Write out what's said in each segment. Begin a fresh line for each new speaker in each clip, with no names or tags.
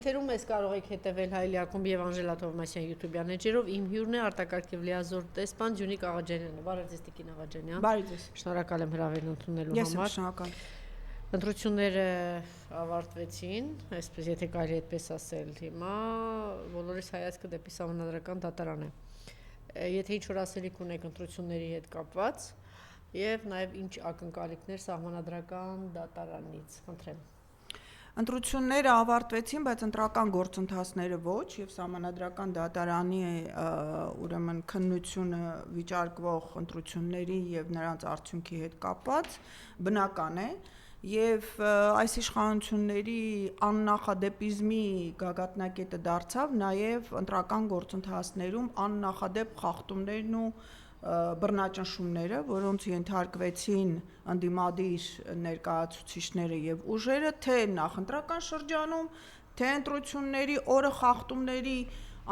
Թերում ես կարող եք հետևել Հայելի Ակումբ եւ Անժելա Թովմասյան YouTube-յան էջերով։ Իմ հյուրն է արտակարգ եւ լիազոր տեսփան Ջունիկ Աղաջանյանը։ Բարև ձեզ Տիկին Աղաջանյան։
Բարև ձեզ։
Շնորհակալ եմ հրավերն ընդունելու
Ես եմ
համար։
շնորհակալ։
Ընտրությունները ավարտվեցին, այսպես եթե կարելի այդպես ասել, հիմա բոլորիս հայացքը դեպի Սահմանադրական դատարան է։ Եթե ինչ-որ ասելիք ունեք ընտրությունների հետ կապված եւ նաեւ ինչ ակնկալիքներ Սահմանադրական դատարանից, խնդրեմ։
Ընտրությունները ավարտվեցին, բայց ընտրական գործընթացները ոչ եւ Սահմանադրական դատարանի ուրեմն քննությունը վիճարկվող ընտրությունների եւ նրանց արդյունքի հետ կապված բնական է եւ այս իշխանությունների աննախադեպիզմի գագաթնակետը դարձավ նաեւ ընտրական գործընթացներում աննախադեպ խախտումներն ու բռնաճնշումները, որոնց ենթարկվեցին ընդդիմադիր ներկայացուցիչները եւ ուժերը, թե նախընտրական շրջանում, թե ընտրությունների օրը խախտումների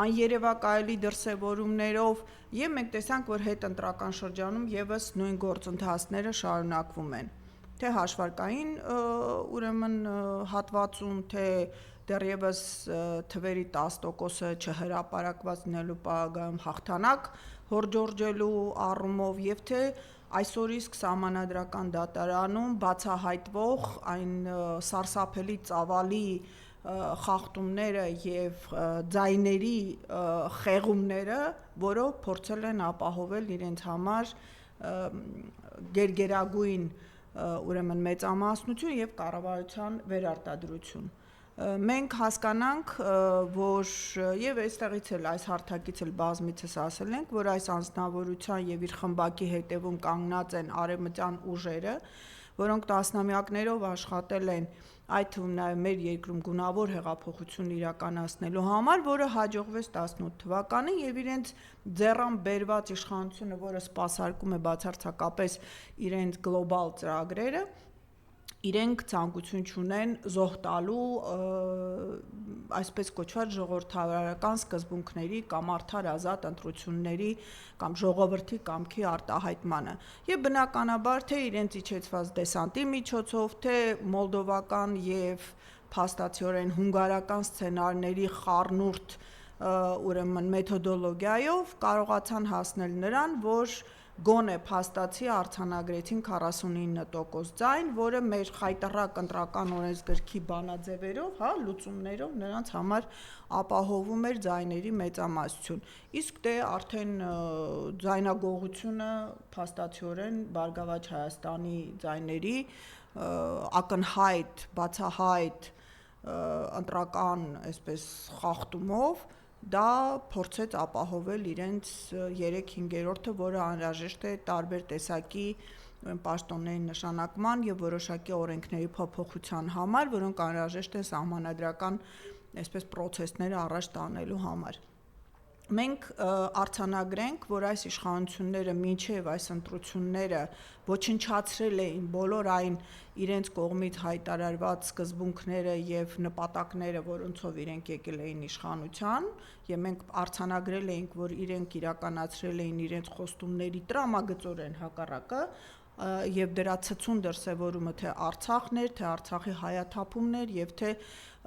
աներևակայելի դրսևորումներով եւ մենք տեսանք, որ հետընտրական շրջանում եւս նույն գործընթացները շարունակվում են։ Թե հաշվարկային ուրեմն հատվածում, թե դեռևս թվերի 10%-ը չհրապարակված լինելու պարագայում հաղթանակ հորդորջելու առումով եւ թե այսօր իսկ Սահմանադրական դատարանում բացահայտվող այն սարսափելի ծավալի խախտումները եւ ձայների խեղումները, որով փորձել են ապահովել իրենց համար գերգերագույն ուրեմն մեծամասնություն եւ կառավարության վերարտադրություն։ Մենք հասկանանք, որ եւ այստեղից էլ այս հարթակից էլ բազմիցս ասել ենք, որ այս անձնավորության եւ իր խմբակի հետևում կանգնած են արևմտյան ուժերը, որոնք տասնամյակներով աշխատել են այդ թվում նաեւ մեր երկրում գունավոր հեղափոխություն իրականացնելու համար, որը հաջողվեց 18 թվականին եւ իրենց ձեռան բերված իշխանությունը, որը սպասարկում է բացարձակապես իրենց գլոբալ ծրագրերը, իրենք ցանկություն չունեն զոհ տալու այսպես կոչված ժողովրդավարական սկզբունքների կամ արդար ազատ ընտրությունների կամ ժողովրդի կամքի արտահայտմանը եւ բնականաբար թե իրենց իջեցված դեսանտի միջոցով թե մոլդովական եւ փաստացիորեն հունգարական սցենարների խառնուրդ ուրեմն մեթոդոլոգիայով կարողացան հասնել նրան, որ գոնե փաստացի արձանագրեցին 49% ձայն, որը մեր խայտառակ ընտրական օրենսգրքի բանաձևերով, լուծումներով նրանց համար ապահովում էր ձայների մեծամասնություն։ Իսկ դե արդեն ձայնագողությունը փաստացիորեն Բարգավաճ Հայաստանի ձայների ակնհայտ, բացահայտ ընտրական այսպես խախտումով դա փորձեց ապահովել իրենց 3/5-րդը, որը անհրաժեշտ է տարբեր տեսակի պաշտոնների նշանակման եւ որոշակի օրենքների փոփոխության համար, որոնք անհրաժեշտ է սահմանադրական այսպես պրոցեսները առաջ տանելու համար։ Մենք արձանագրենք, որ այս իշխանությունները մինչև այս ընտրությունները ոչնչացրել էին բոլոր այն իրենց կողմից հայտարարված սկզբունքները եւ նպատակները, որոնցով իրենք եկել էին իշխանության, եւ մենք արձանագրել էինք, որ իրենք իրականացրել էին իրենց խոստումների տրամագծորեն հակառակը եւ դրա ցցուն դրսեւորումը թե Արցախն էր, թե Արցախի հայաթափումն էր եւ թե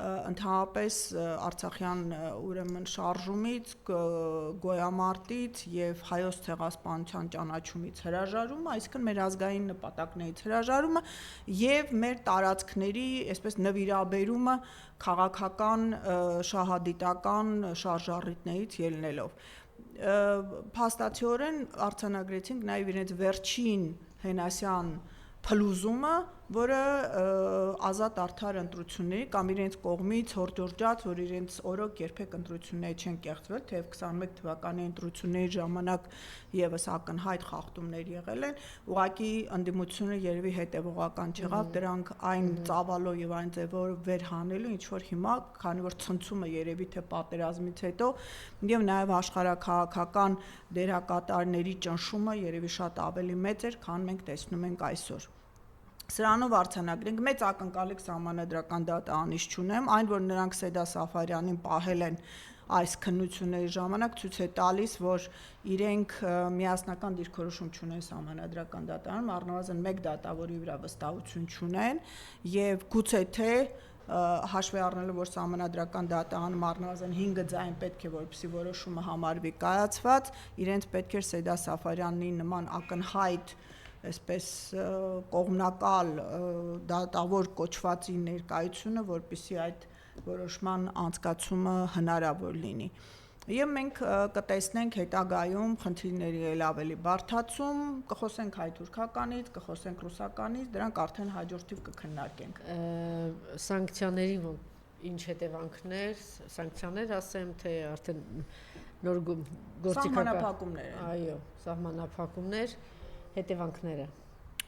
ընդհանրապես Արցախյան ուրեմն շարժումից, գոյամարտից եւ հայոց ցեղասպանության ճանաչումից հրաժարումը, այսինքն մեր ազգային նպատակներից հրաժարումը եւ մեր տարածքների այսպես նվիրաբերումը քաղաքական շահադիտական շարժառիթներից ելնելով։ Փաստացիորեն արձանագրեցինք նաեւ իրենց վերջին հենասյան փլուզումը, որը ազատ արդար ընտրությունների կամ իրենց կողմից հորդորջած, որ իրենց օրոք երբեք ընտրությունների չեն կեղծվել, թեև 21 թվականի ընտրությունների ժամանակ եւս ակնհայտ խախտումներ եղել են, ուղղակի ընդդիմությունը երևի հետևողական չեղավ դրանք այն ծավալով եւ այն ձևով վերհանելու, ինչ որ հիմա, քանի որ ցնցումը երևի թե պատերազմից հետո եւ նաեւ աշխարհաքաղաքական դերակատարների ճնշումը երևի շատ ավելի մեծ էր, քան մենք տեսնում ենք այսօր։ Սրանով արձանագրենք մեծ ակնկալիք Սահմանադրական դատարանից չունեմ, այն որ նրանք Սեդա Սաֆարյանին պահել են այս քննությունների ժամանակ ցույց է տալիս, որ իրենք միասնական դիրքորոշում չունեն Սահմանադրական դատարանում, առնվազն մեկ դատավորի վրա վստահություն չունեն եւ գուցե թե հաշվի առնելով, որ սահմանադրական դատարանում առնվազն 5 ձայն պետք է որպեսզի որոշումը համարվի կայացված, իրենց պետք էր Սեդա Սաֆարյանի նման ակնհայտ այսպես կողմնակալ դատավոր կոչվածի ներկայությունը, որպեսզի այդ որոշման անցկացումը հնարավոր լինի։ Եվ մենք կտեսնենք հետագայում խնդիրների էլ ավելի բարդացում, կխոսենք հայ-թուրքականից, կխոսենք ռուսականից, դրանք արդեն հաջորդիվ կքննարկենք։
Սանկցիաների ինչ հետևանքներ, սանկցիաներ ասեմ, թե արդեն նոր
սահմանափակումներ։
Այո, սահմանափակումներ, հետևանքները։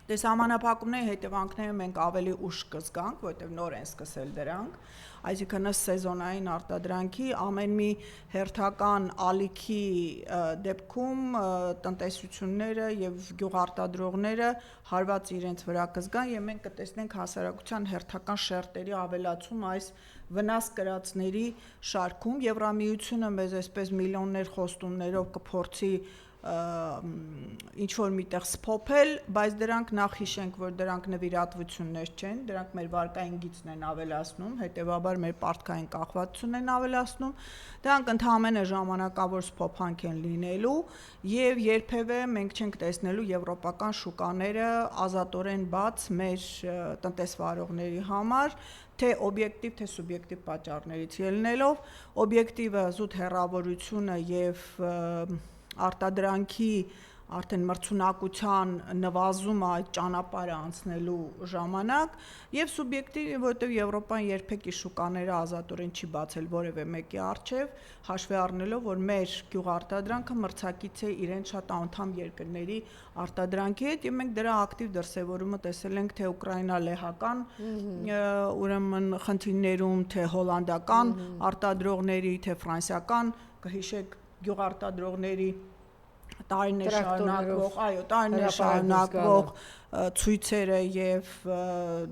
Դե սահմանափակումների հետևանքները մենք ավելի ուշ կզգանք, որտեղ նոր են սկսել դրանք, այսինքն սեզոնային արտադրանքի ամեն մի հերթական ալիքի դեպքում տնտեսությունները եւ գյուղարտադրողները հարված իրենց վրա կզգան եւ մենք կտեսնենք հասարակության հերթական շերտերի ավելացում այս վնաս կրածների շարքում։ Եվրամիությունը մեզ այսպես միլիոններ խոստումներով կփորձի ինչ որ միտեղ սփոփել, բայց դրանք նախ հիշենք, որ դրանք նվիրատվություններ չեն, դրանք մեր վարկային գիծն են ավելացնում, հետեւաբար մեր պարտքային կախվածությունն են ավելացնում, դրանք ընդհանրապես ժամանակավոր սփոփանք են լինելու եւ երբևէ մենք չենք տեսնելու եվրոպական շուկաները ազատորեն բաց մեր տնտեսվարողների համար, թե օբյեկտիվ, թե սուբյեկտիվ պատճառներից ելնելով, օբյեկտիվը զուտ հեռավորությունը եւ արտադրանքի արդեն մրցունակության նվազումը այդ ճանապարհը անցնելու ժամանակ եւ սուբյեկտիվ, որտեղ Եվրոպան երբեք իր շուկաները ազատորեն չի բացել որևէ մեկի առջեւ, հաշվի առնելով, որ մեր գյուղարտադրանքը մրցակից է իրեն շատ անդամ երկրների արտադրանքի հետ եւ մենք դրա ակտիվ դրսեւորումը տեսել ենք թե ուկրաինա-լեհական ուրեմն խնդիրներում, թե հոլանդական արտադրողների, թե ֆրանսիական, կհիշեք գյուղարտադրողների տարիներ շարունակվող ցույցերը եւ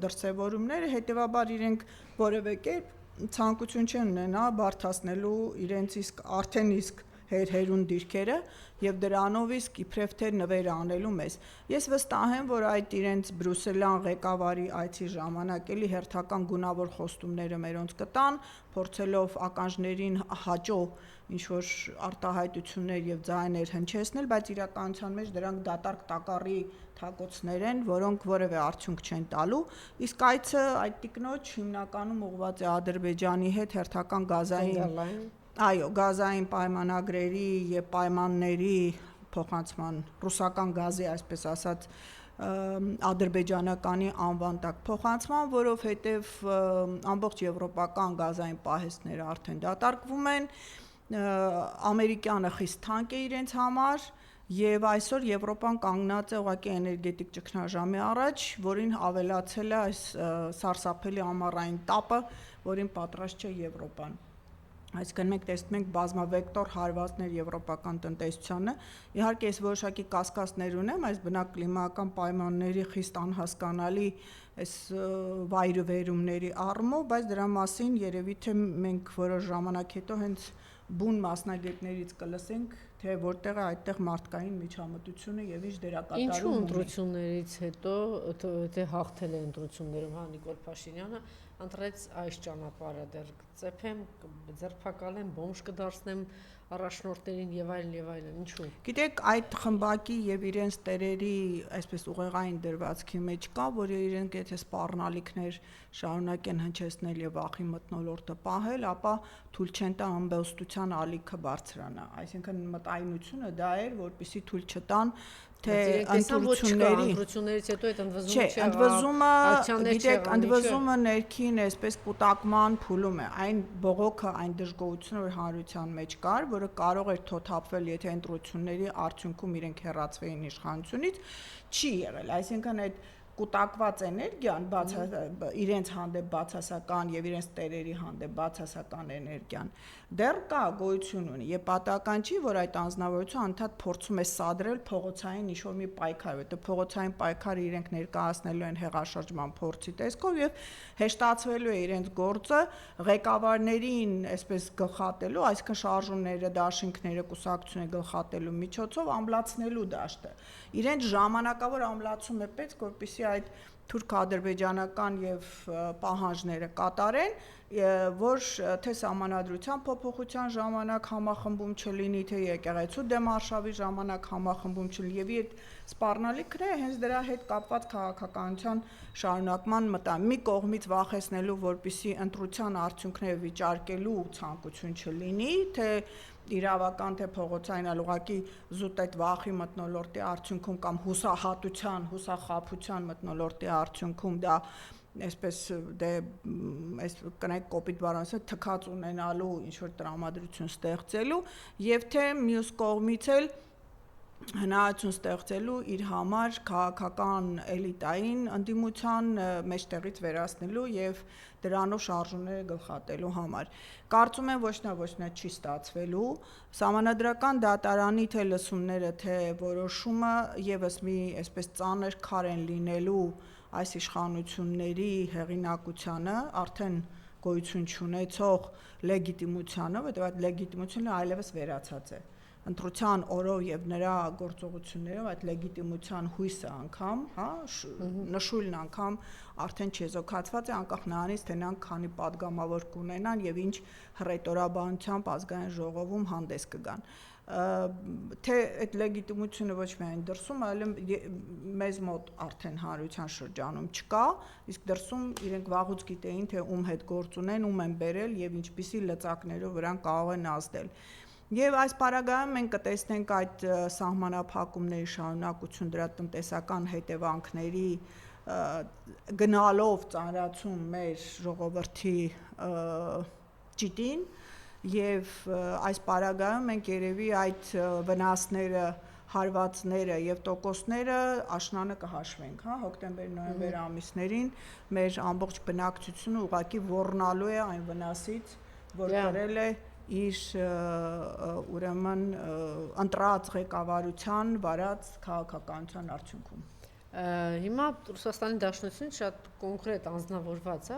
դրսեւորումները, հետեւաբար իրենք որևէ կերպ ցանկություն չեն ունենա բարթացնելու իրենց արդեն իսկ հերհերուն դիրքերը եւ դրանով իսկ իբրև թե նվեր անելու մեզ։ Ես վստահ եմ, որ այդ իրենց բրուսելյան ղեկավարի այցի ժամանակ էլի հերթական գունավոր խոստումները մերոնց կտան, փորձելով ականջներին հաճո ինչ որ արտահայտություններ եւ ձայներ հնչեցնել, բայց իրականության մեջ դրանք դատարկ տակառի թակոցներ են, որոնք որևէ արդյունք չեն տալու։ Իսկ այցը այդ տիկնոջ հիմնականում ուղղված է Ադրբեջանի հետ հերթական գազային պայմանագրերի եւ պայմանների փոխանցման, ռուսական գազի, այսպես ասած, ադրբեջանականի անվան տակ փոխանցման, որովհետեւ ամբողջ եվրոպական գազային պահեստները արդեն դատարկվում են, ամերիկյանը խիստ թանկ է իրենց համար եւ այսօր Եվրոպան կանգնած է ուղղակի էներգետիկ ճգնաժամի առաջ, որին ավելացել է այս սարսափելի ամառային տապը, որին պատրաստ չէ Եվրոպան։ Այսինքն մենք տեսնում ենք բազմավեկտոր հարվածներ եվրոպական տնտեսությանը։ Իհարկե ես որոշակի կասկածներ ունեմ այս բնակլիմայական պայմանների խիստ անհասկանալի այս վայրվերումների առումով, բայց դրա մասին երևի թե մենք որոշ ժամանակ հետո հենց բուն մասնագետներից կլսենք, թե որտեղ է այդտեղ մարդկային միջամտությունը եւ ինչ դերակատարում ունի։
Ինչու ընտրություններից հետո, թե հաղթել է ընտրություններում Նիկոլ Փաշինյանը, ընտրեց այս ճանապարհը, դեռ կծեփեմ, ձերբակալեմ, բոմժ կդարձնեմ առաջնորդներին եւ այլն, ինչու։
Գիտեք, այդ խմբակի եւ իրենց տերերի այսպես ուղեղային դրվածքի մեջ կա, որ իրենք եթե սպառնալիքներ շարունակեն հնչեցնել եւ ախի մթնոլորտը պահել, ապա թույլ չեն տա ամբողջության ալիքը բարձրանա։ Այսինքն մտայնությունը դա էր, որպեսզի թույլ չտան թե
ընտրություններից հետո այդ ընդվզումը
գիտեք, ընդվզումը ներքին այսպես կուտակման փուլում է, այն բողոքը, այն դժգոհությունը, որ հանրության մեջ կար, որը կարող էր թոթափվել, եթե ընտրությունների արդյունքում իրենք հեռացվեին իշխանությունից, չի եղել, այսինքն այդ կուտակված էներգիան իրենց հանդեպ բացասական եւ իրենց տերերի հանդեպ բացասական էներգիան դեռ կա, գոյություն ունի եւ պատահական չի, որ այդ անձնավորությունը անդադ փորձում է սադրել փողոցային ինչ-որ մի պայքար, որտեղ փողոցային պայքարը իրենք ներկայացնելու են հեղաշրջման փորձի տեսքով եւ հեշտացվելու է իրենց գործը ղեկավարներին այսպես գլխատելու, այսինքն շարժումները, դաշինքները, կուսակցությունները գլխատելու միջոցով ամլացնելու դաշտը։ Իրենց ժամանակավոր ամլացում է պետք, որպեսզի այդ թուրք-ադրբեջանական եւ պահանջները կատարեն, որ թե սահմանադրության փոփոխության ժամանակ համախմբում չլինի, թե եկեղեցու դեմ արշավի ժամանակ համախմբում չլինի, եւ այդ սպառնալիքները հենց դրա հետ կապված քաղաքականության շարունակման մտան։ Մի կողմից վախեցնելու, որպիսի ընտրության արդյունքները վիճարկելու ցանկություն չլինի, թե իրավական թե փողոցային, այլ ուղղակի զուտ այդ վախի մթնոլորտի արդյունքում կամ հուսահատության, հուսախաբության մթնոլորտի արդյունքում դա այսպես այս կնայք կոպիտ բառանց թքած ունենալու ինչ որ տրամադրություն ստեղծելու եւ թե մյուս կողմից էլ հնարավորություն ստեղծելու իր համար քաղաքական էլիտային ընդդիմության մեջտեղից վերացնելու եւ դրանով շարժումները գլխատելու համար։ Կարծում եմ ոչ նա չի ստացվելու։ Սահմանադրական դատարանի թե լսումները, թե որոշումը եւս մի այսպես ծանր քար են լինելու այս իշխանությունների հեղինակությանը, արդեն գոյություն չունեցող լեգիտիմությանը, որտեղ այդ լեգիտիմությունը այլևս վերացած է։ Ընտրության օրով եւ նրա գործողություններով այդ լեգիտիմության հույսը անգամ, նշույլն անգամ արդեն չեզոքացված է, անկախ նրանից թե նրանք քանի падգամավոր կունենան եւ ինչ հռետորաբանությամբ ազգային ժողովում հանդես կգան։ Թե այդ լեգիտիմությունը ոչ միայն դրսում, այլ մեզ մոտ արդեն հանրության շրջանում չկա, իսկ դրսում իրենք վաղուց գիտեին, թե ում հետ գործ ունեն, ում են բերել եւ ինչպիսի լծակներով վրան կարող են ազդել։ Եվ այս պարագայում մենք կտեսնենք այդ սահմանափակումների շարունակություն, դրա տնտեսական հետևանքների գնալով ծանրացում մեր ժողովրդի ճիտին եւ այս պարագայում մենք երևի այդ վնասները, հարվածները եւ տոկոսները աշնանը կհաշվենք, հոկտեմբեր-նոյեմբեր ամիսներին մեր ամբողջ բնակչությունը ուղղակի ոռնալու է այն վնասից, որ կրել է իր ուրեմն ընտրած ղեկավարության վարած քաղաքականության արդյունքում։
Հիմա Ռուսաստանի Դաշնությունից շատ կոնկրետ անձնավորված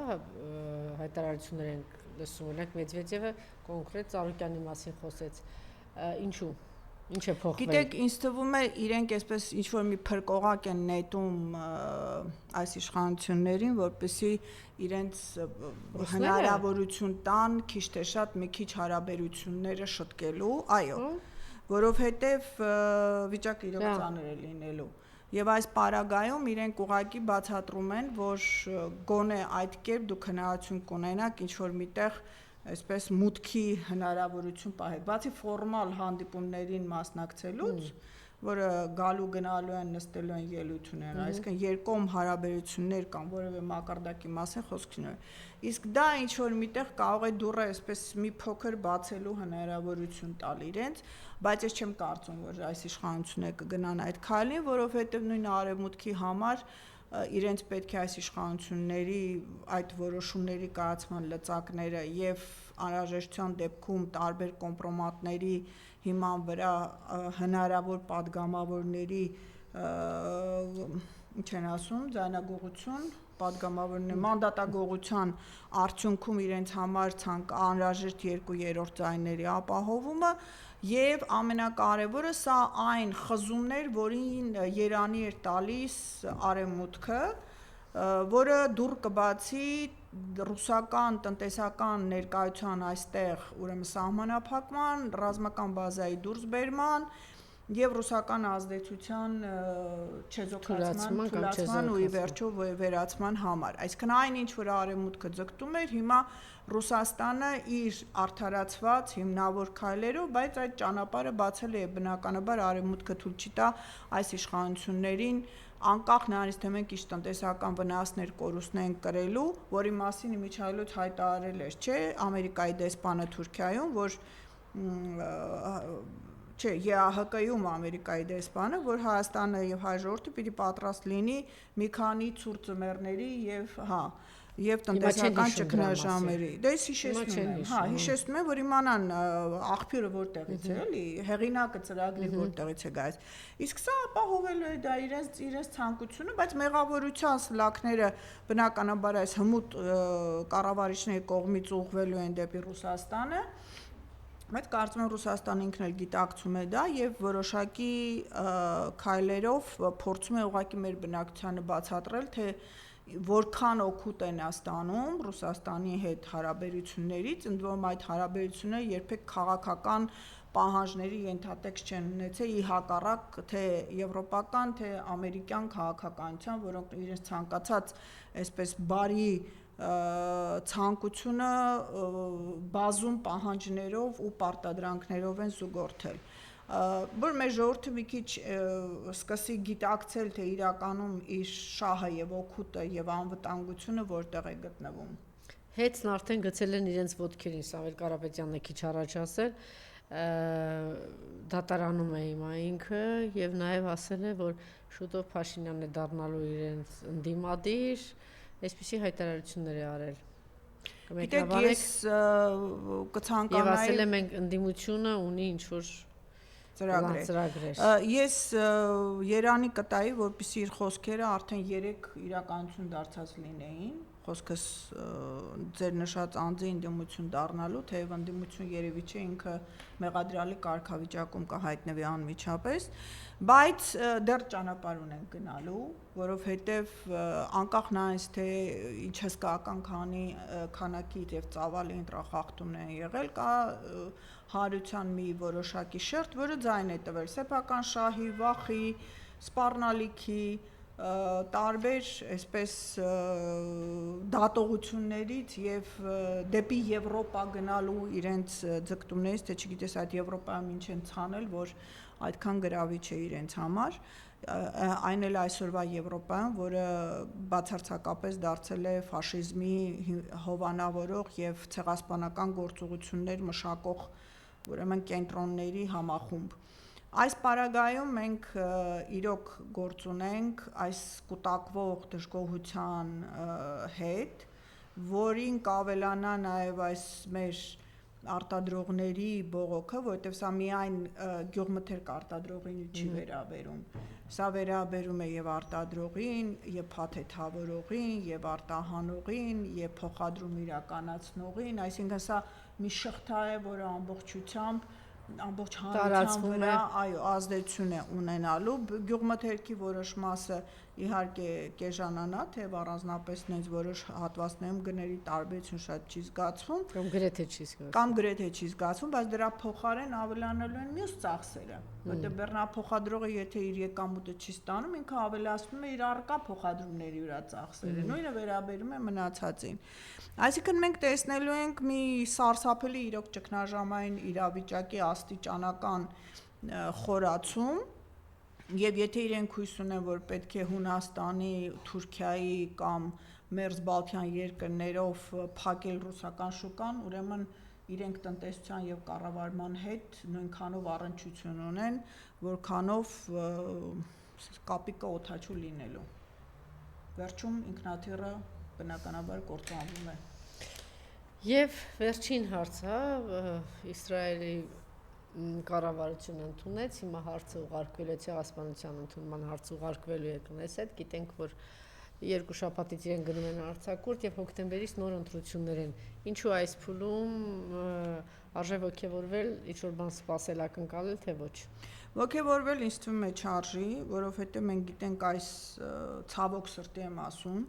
հայտարարություններ են լսում, օրինակ Մեդվեդևը կոնկրետ Ծառուկյանի մասին խոսեց։ Ինչու՞։ Ինչ է փոխվել։
Գիտեք, ինձ թվում է իրենք այսպես ինչ որ մի փրկողակ են նետում այս իշխանություններին, որպեսզի իրենց հնարավորություն տան քիչ թե շատ մի քիչ հարաբերությունները շտկելու, այո, որովհետև վիճակը իրոք ծանր է լինելու։ Եվ այս պարագայում իրենք ուղղակի բացատրում են, որ գոնե այդ կերպ դուք հնարավորություն կունենաք ինչ որ միտեղ այսպես մուտքի հնարավորություն պահեք, բացի ֆորմալ հանդիպումներին մասնակցելուց, որը գալու գնալու են, նստելու են, ելույթ ունեն, այսինքն երկկողմ հարաբերություններ կամ որևէ մակարդակի մասին խոսք չունի։ Իսկ դա ինչ որ միտեղ կարող է դուռը այսպես մի փոքր բացելու հնարավորություն տալ իրենց, բայց ես չեմ կարծում, որ այս իշխանությունները կգնան այդ քայլին, որովհետև նույն արևմուտքի համար իրենց պետք է այս իշխանությունների այդ որոշումների կայացման լծակները եւ անհրաժեշտության դեպքում տարբեր կոմպրոմատների հիման վրա հնարավոր падգամավորների ինչ են ասում, ձայնագողություն, падգամավորների մանդատագողության արդյունքում իրենց համար անհրաժեշտ 2/3 ձայների ապահովումը եւ ամենակարևորը սա այն խզումներ, որին երանի էր տալիս արևմուտքը, որը դուռ կբացի ռուսական տնտեսական ներկայության այստեղ ուրեմն սահմանափակման, ռազմական բազայի դուրսբերման եւ ռուսական ազդեցության չեզոքացման, թուլացման ու ի վերջո վերացման համար։ Այսինքն այն ինչ որ արևմուտքը ձգտում էր, հիմա Ռուսաստանը իր արդարացված հիմնավոր քայլերով, բայց այդ ճանապարհը բացել է եւ բնականաբար արևմուտքը թույլ չի տա այս իշխանություններին անկախ նրանից թե մենք ինչ տնտեսական վնասներ կորուստներ կրելու, որի մասին իմիջիայլոց հայտարարել էր, չէ, Ամերիկայի դեսպանը Թուրքիայում, որ չէ, ԵԱՀԿ-ում Ամերիկայի դեսպանը, որ Հայաստանը եւ հայ ժողովուրդը պիտի պատրաստ լինի մի քանի ցուրտ ձմեռների եւ տնտեսական ճգնաժամերի։ Դա ես հիշեցնում եմ, հիշեցնում եմ, որ իմանան աղբյուրը որտեղից է, էլի, հեղինակը ծրագրի որտեղից է գալիս։ Իսկ սա ապահովելու է դա իրենց ցանկությունը, բայց մեղավորության սլաքները բնականաբար այս հմուտ կառավարիչների կողմից ուղղվելու են դեպի Ռուսաստանը։ Բայց կարծում եմ Ռուսաստանը ինքն էլ գիտակցում է դա եւ որոշակի քայլերով փորձում է ուղղակի մեր բնակչությանը բացատրել, թե որքան օգուտ են ստանում Ռուսաստանի հետ հարաբերություններից, ընդ որում այդ հարաբերությունները երբեք քաղաքական պահանջների ենթատեքստ չեն ունեցել ի հակառակ թե եվրոպական, թե ամերիկյան քաղաքականության, որոնք իրենց ցանկացած այսպես բարի ցանկությունը բազում պահանջներով ու պարտադրանքներով են զուգորդել, որ մեր ժողովուրդը մի քիչ սկսի գիտակցել, թե իրականում իր շահը եւ օգուտը եւ անվտանգությունը որտեղ է գտնվում։
Հետն արդեն գցել են իրենց ոտքերին, Սամվել Կարապետյանն է քիչ առաջ ասել, դատարանում է հիմա ինքը եւ նաեւ ասել է, որ շուտով Փաշինյանն է դառնալու իրենց ընդդիմադիր, այսպիսի հայտարարություններ է արել։
Գիտեք, ես կցանկանայի
եւ ասել է մենք ընդդիմությունը ունի ինչ-որ ծրագրեր։
Ես Երանի կտայի, որպեսզի իր խոսքերը արդեն 3 իրականություն դարձած լինեին, խոսքս ձեր նշած անձի ընդդիմություն դառնալու, թեև ընդդիմություն երևի չէ ինքը մեղադրալի կարգավիճակում կհայտնվի անմիջապես, բայց դեռ ճանապարհ ունենք գնալու, որովհետև անկախ նայած թե ինչ հսկայական քանակի եւ ծավալի ընտրախախտումներ են եղել, կա հարության մի որոշակի շերտ, որը ձայն է տվել սեփական շահի, վախի, սպառնալիքի, տարբեր այսպես դատողություններից եւ դեպի Եվրոպա գնալու իրենց ձգտումներից, թե չգիտես այդ Եվրոպայում ինչ են ցանել, որ այդքան գրավիչ է իրենց համար, այն էլ այսօրվա Եվրոպայում, որը բացարձակապես դարձել է ֆաշիզմի հովանավորող եւ ցեղասպանական գործողություններ մշակող ուրեմն կենտրոնների համախումբ։ Այս պարագայում մենք իրոք գործ ունենք այս կուտակվող դժգոհության հետ, որին կավելանա նաև այս մեր արտադրողների բողոքը, որովհետև սա միայն գյուղմթերք արտադրողին չի վերաբերում, սա վերաբերում է եւ արտադրողին, եւ փաթեթավորողին, եւ արտահանողին, եւ փոխադրում իրականացնողին, այսինքն սա մի շղթա է, որը ամբողջ հանրության վրա ազդեցություն է ունենալու, գյուղմթերքի որոշ մասը իհարկե կեժանանա, թեև առանձնապես նենց որոշ հատվածներում գների տարբերություն շատ չի զգացվում, կամ գրեթե չի զգացվում, բայց դրա փոխարեն ավելանալու են մյուս ծախսերը, որտեղ բեռնափոխադրողը եթե իր եկամուտը չի ստանում, ինքը ավելացնում է իր առկա փոխադրումների վրա ծախսերը, նույնը վերաբերում է մնացածին։ Այսինքն մենք տեսնելու ենք մի սարսափելի իրոք ճգնաժամային իրավիճակի աստիճանական խորացում, եւ եթե իրենք հույս ունեն, որ պետք է Հունաստանի, Թուրքիայի կամ մերձբալթյան երկրներով փակել ռուսական շուկան, ուրեմն իրենք տնտեսության եւ կառավարման հետ նույնքանով առնչություն ունեն, որքանով կապիկը օդաչու լինելու։ Վերջում ինքնաթիռը բնականաբար կործանվում է։
Եվ վերջին հարցը Իսրայելի կառավարությունը ընդունեց, հիմա հարցը ուղարկվել է ցեղասպանության ընդունման հարցը ուղարկվելու է Կնեսեթ, գիտենք, որ 2 շաբաթից իրեն գնում են արձակուրդ եւ հոկտեմբերից նոր ընտրություններ են։ Ինչու այս փուլում արժե ոգևորվել, ինչ-որ բան սպասել ակնկալել, թե ոչ։
Ոգևորվել ինձ թվում է չարժի, որովհետեւ մենք գիտենք այս ցավոք սրտի եմ ասում,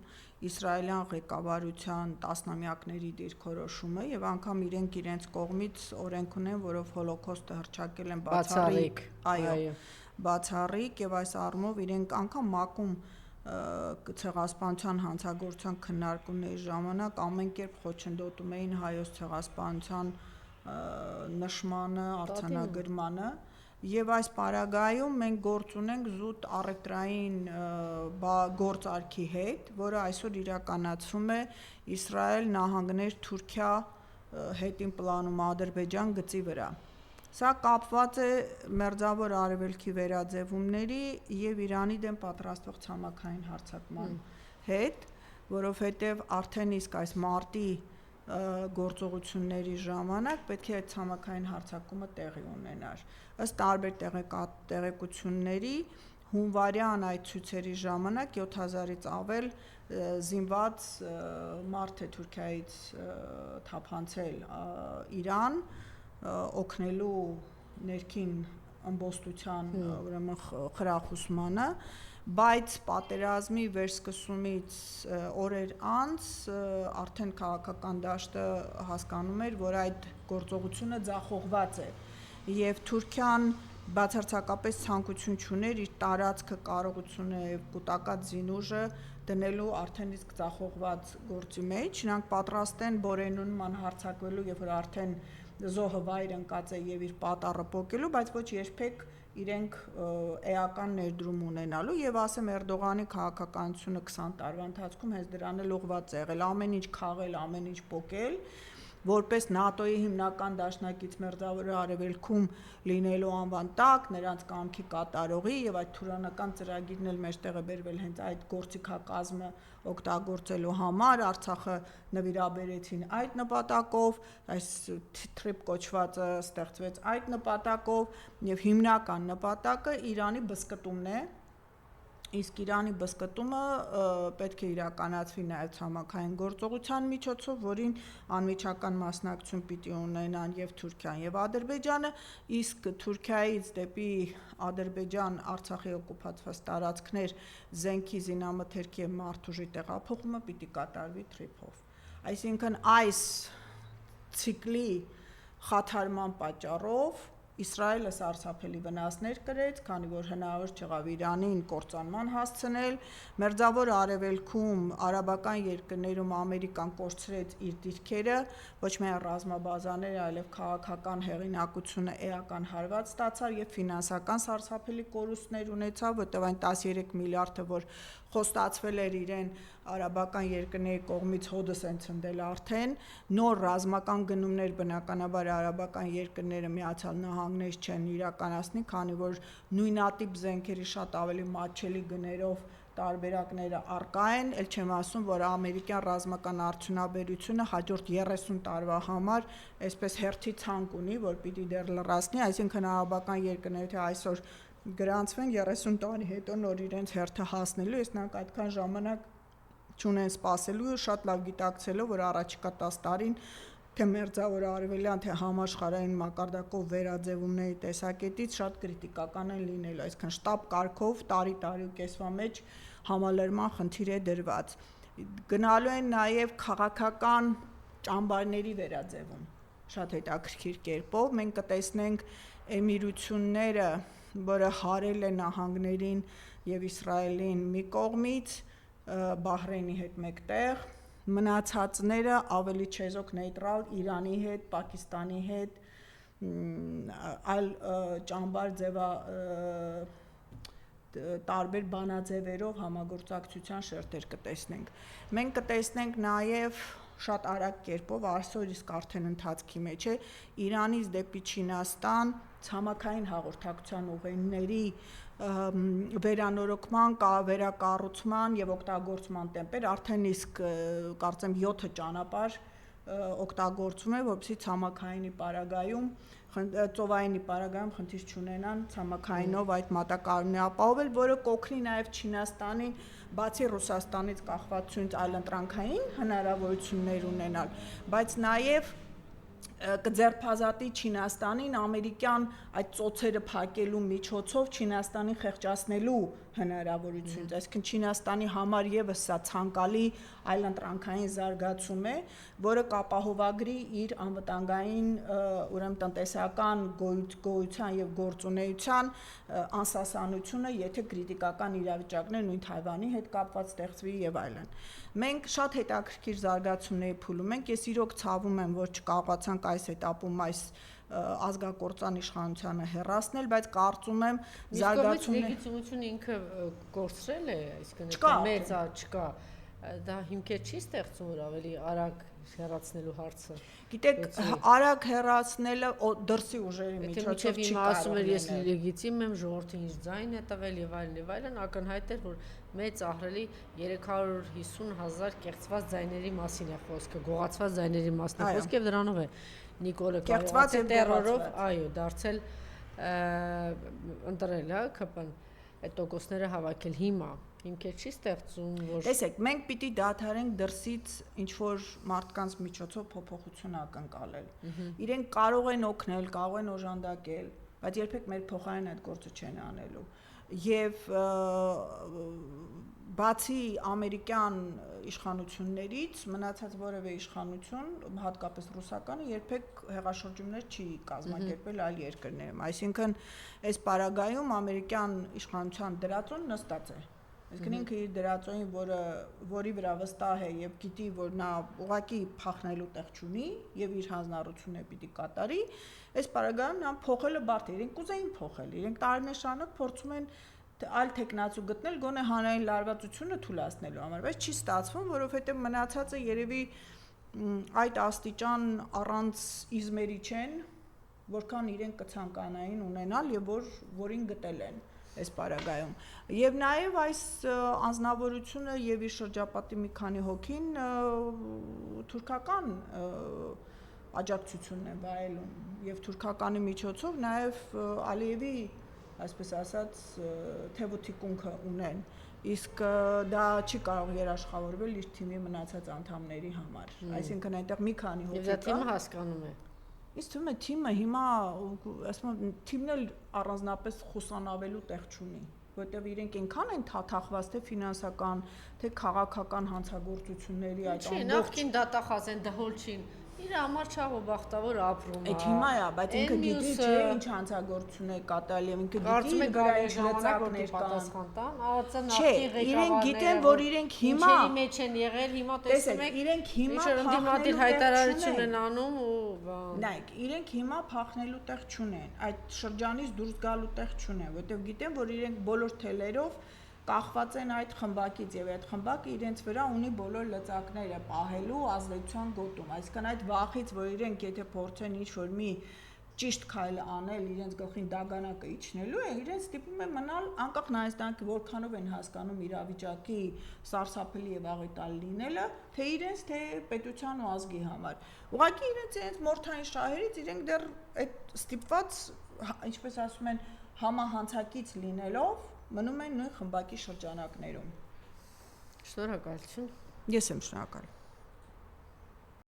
իսրայելյան ղեկավարության տասնամյակների դիրքորոշումը եւ անգամ իրենց կողմից օրենք ունեն, որով հոլոկոստը հռչակել են բացառիկ, բացառիկ եւ այս առումով իրենք անգամ ՄԱԿ-ում ցեղասպանության հանցագործության քննարկումների ժամանակ ամեն կերպ խոչընդոտում էին հայոց ցեղասպանության նշմանը, արձանագրմանը եւ այս պարագայում մենք գործ ունենք զուտ առևտրային գործարքի հետ, որը այսօր իրականացվում է Իսրայել, նահանգներ, Թուրքիա հետին պլանում Ադրբեջան գծի վրա։ Սա կապված է մերձավոր արևելքի վերաձևումների եւ Իրանի դեմ պատրաստվող ցամաքային հարձակման հետ, որովհետեւ արդեն իսկ այս մարտի գործողությունների ժամանակ պետք է այդ ցամաքային հարձակումը տեղի ունենար։ Ըստ տարբեր տեղեկությունների հունվարյան այդ ցույցերի ժամանակ 7000-ից ավել զինված մարդ է Թուրքիայից թափանցել Իրան, օգնելու ներքին ըմբոստության ուրեմն խրախուսմանը, բայց պատերազմի վերսկսումից օրեր անց արդեն քաղաքական դաշտը հասկանում էր, որ այդ գործողությունը ձախողված է, եւ Թուրքիան բացարձակապես ցանկություն չուներ իր տարածքը, կարողությունը եւ կուտակած զինուժը դնելու արդեն իսկ ձախողված գործի մեջ, նրանք պատրաստ են Բորենուն հարձակվելու, երբ որ արդեն զոհը վայր ընկած է եւ իր պատառը պոկելու, բայց ոչ երբեք իրենք էական ներդրում ունենալու եւ ասեմ Էրդողանի քաղաքականությունը 20 տարվա ընթացքում հենց դրան էլ ուղղված է եղել, ամեն ինչ խաղել, ամեն ինչ պոկել, որպես ՆԱՏՕ-ի հիմնական դաշնակից Մերձավոր Արևելքում լինելու անվան տակ, նրանց կամքի կատարողի եւ այդ թուրանական ծրագիրն էլ մեջտեղ է բերվել հենց այդ գործիքակազմը օգտագործելու համար, Արցախը նվիրաբերեցին այդ նպատակով, այս TRIP կոչվածը ստեղծվեց այդ նպատակով եւ հիմնական նպատակը Իրանի բզկտումն է, իսկ Իրանի բզկտումը պետք է իրականացվի նաև ցամաքային գործողության միջոցով, որին անմիջական մասնակցություն պիտի ունենան եւ Թուրքիան եւ Ադրբեջանը, իսկ Թուրքիայից դեպի Ադրբեջան Արցախի օկուպացված տարածքներ զենքի զինամթերքի եւ մարդուժի տեղափոխումը պիտի կատարվի TRIP-ով։ Այսինքն այս ցիկլի խաթարման պատճառով Իսրայելը սարսափելի վնասներ կրեց, քանի որ հնարավոր չեղավ Իրանին կործանման հասցնել, Մերձավոր Արևելքում, արաբական երկրներում Ամերիկան կորցրեց իր դիրքերը, ոչ միայն ռազմաբազաները, այլև քաղաքական հեղինակությունը էական հարված ստացավ եւ ֆինանսական սարսափելի կորուստներ ունեցավ, որտեղ այն 13 միլիարդը, որ խոստացվել էր իրեն արաբական երկրների կողմից հոդս են ցնդել արդեն, նոր ռազմական գնումներ բնականաբար արաբական երկրները Միացյալ Նահանգներ չեն իրականացնի, քանի որ նույնատիպ զենքերի շատ ավելի մատչելի գներով տարբերակները առկա են, ել չեմ ասում, որ ամերիկյան ռազմական արդյունաբերությունը հաջորդ 30 տարվա համար այսպես հերթի ցանկ ունի, որ պիտի դեռ լրացնի, այսինքն արաբական երկրները թե այսօր գրանցվեն 30 տարի հետո նոր իրենց հերթը հասնելու, ես նրանք այդքան ժամանակ չունեն սպասելու, շատ լավ գիտակցելով, որ առաջիկա 10 տարին թե Մերձավոր Արևելյան, թե համաշխարհային մակարդակով վերաձևումների տեսակետից շատ կրիտիկական են լինելու, այսինքն շտաբ կարգով տարի ու կեսվա մեջ համալրման խնդիր է դրված։ Գնալու են նաև քաղաքական ճամբարների վերաձևում, շատ հետաքրքիր կերպով, մենք կտեսնենք էմիրությունները, որը հարել է նահանգներին եւ Իսրայելին մի կողմից, Բահրեյնի հետ մեկտեղ, մնացածները ավելի չեզոք նեյտրալ Իրանի հետ, Պակիստանի հետ, այլ ճամբար ձևա տարբեր բանաձևերով համագործակցության շերտեր կտեսնենք։ Մենք կտեսնենք նաև շատ արագ կերպով այսօր իսկ արդեն ընթացքի մեջ է Իրանից դեպի Չինաստան ցամաքային հաղորդակցության ուղիների վերանորոգման, վերակառուցման եւ օգտագործման տեմպեր արդեն իսկ կարծեմ 7 ճանապարհ օգտագործվում է, որպեսզի ցամաքայինի պարագայում, ծովայինի պարագայում խնդիր չունենան ցամաքայինով այդ մատակարարումն ապահովել, որը կօգնի նաեւ Չինաստանին բացի Ռուսաստանից կախվածությունից այլընտրանքային հնարավորություններ ունենալ, բայց նաեւ կձերբազատի Չինաստանին ամերիկյան այդ ծոցերը փակելու միջոցով Չինաստանին խեղճացնելու հնարավորությունից, այսինքն Չինաստանի համար եւս սա ցանկալի այլընտրանքային զարգացում է, որը կապահովագրի իր անվտանգային ուրեմն տնտեսական գոյության եւ գործունեության անսասանությունը, եթե քրիտիկական իրավիճակներ նույն Թայվանի հետ կապված ստեղծվի եւ այլն։ Մենք շատ հետաքրքիր զարգացումների փուլում ենք, ես իրոք ցավում եմ, որ չկարողացանք այս этаպում այս ազգակործան իշխանությանը հեռացնել, բայց կարծում եմ զարգացումները
լեգիտիմությունը ինքը կորցրել է, այսինքն մեծ չկա, դա հիմքեր չի ստեղծում, որ ավելի արագ հեռացնելու հարցը։
Գիտեք, արագ հեռացնելը դրսի ուժերի միջոցով չի կարող։
Ասում եմ, ես լեգիտիմ եմ, ժողովրդին իր ձայնն է տվել եւ այլն, ակնհայտ էր, որ մեծ ահռելի 350,000 կեղծված ձայների մասին է խոսքը, գողացված ձայների մասին է խոսքը եւ դրանով է Նիկոլը կարողացել տերորով, այո, դարձել ընտրել, ԿՊ-ն այդ տոկոսները հավաքել հիմա։ հիմքեր չի ստեղծում, որ
Տեսեք, մենք պիտի դադարենք դրսից ինչ որ մարդկանց միջոցով փոփոխություն ակնկալել։ Իրենք կարող են օգնել, կարող են օժանդակել, բայց երբեք մեր փոխարեն այդ գործը չեն անելու։ Եվ բացի ամերիկյան իշխանություններից մնացած որևէ իշխանություն, հատկապես ռուսականը, երբեք հեղաշրջումներ չի կազմակերպել այլ երկրներում։ Այսինքն, այս պարագայում ամերիկյան իշխանության դրածոն նստած է։ Այսինքն ինքը իր դրածոյին, որի վրա վստահ է եւ գիտի, որ նա ուղղակի փախնելու տեղ չունի եւ իր հանձնառությունը պիտի կատարի, այս պարագայում նա փոխելը բարդ է։ Իրենք կուզեին փոխել, իրենք տարիներ շարունակ փորձում են այլ տեխնացու գտնել գոնե հանրային լարվածությունը թույլատնելու համար, բայց չի ստացվում, որովհետեւ մնացածը երևի այդ աստիճան առանց իզմերի չեն, որքան իրենք կցանկանային ունենալ եւ որին գտել են այս պարագայում։ Եվ նաեւ այս անձնավորությունը եւ իր շրջապատի մի քանի հոգին թուրքական աջակցությունն է վայելում եւ թուրքականի միջոցով նաեւ Ալիևի, այսպես ասած, թևոթիկունքը ունեն, իսկ դա չի կարող երաշխավորվել իր թիմի մնացած անդամների համար։ Այսինքն այնտեղ մի քանի հոգի կա։
Եվ դա թիմը հասկանում է։
Իսկ թվում է թիմը հիմա, ասում եմ, թիմն էլ առանձնապես խուսանավելու տեղ չունի, որտեղ իրենք այնքան են թաթախված թե ֆինանսական, թե քաղաքական հանցագործությունների այդ
ամբողջ նախքին դատախազ են դհոլչին։ Իր համար չաղ ու բախտավոր ապրում է։
Այդ հիմա է, բայց ինքը գիտի չէ ինչ հանցագործություն է կատարել եւ ինքը գիտի վրա ինչ լծակներ կան։ Չէ, իրենք գիտեն, որ իրենք հիմա
ինչերի մեջ են եղել, հիմա տեսնում եք,
իրենք հիմա
ընդդիմադիր հայտարարություն են անում ու բան։
Նայեք, իրենք հիմա փախնելու տեղ չունեն, այդ շրջանից դուրս գալու տեղ չունեն, որտեղ գիտեն, որ իրենք բոլոր թելերով կախված են այդ խմբակից եւ այդ խմբակը իրենց վրա ունի բոլոր լծակները պահելու ազդեցության գոտում։ Այսինքն այդ վախից, որ իրենք եթե փորձեն ինչ-որ մի ճիշտ քայլ անել իրենց գլխին դագանակը իջնելու է, իրենց ստիպում է մնալ անկախ նայեցնանք որքանով են հասկանում իրավիճակի սարսափելի եւ աղետալ լինելը, թե իրենց, թե պետության ու ազգի համար։ Ուղղակի իրենց մորթային շահերից իրենք դեռ այդ ստիպված, ինչպես ասում են, համահանցակից լինելով մնում են նույն խմբակի շրջանակներում։
Շնորհակալություն։
Ես եմ շնորհակալ։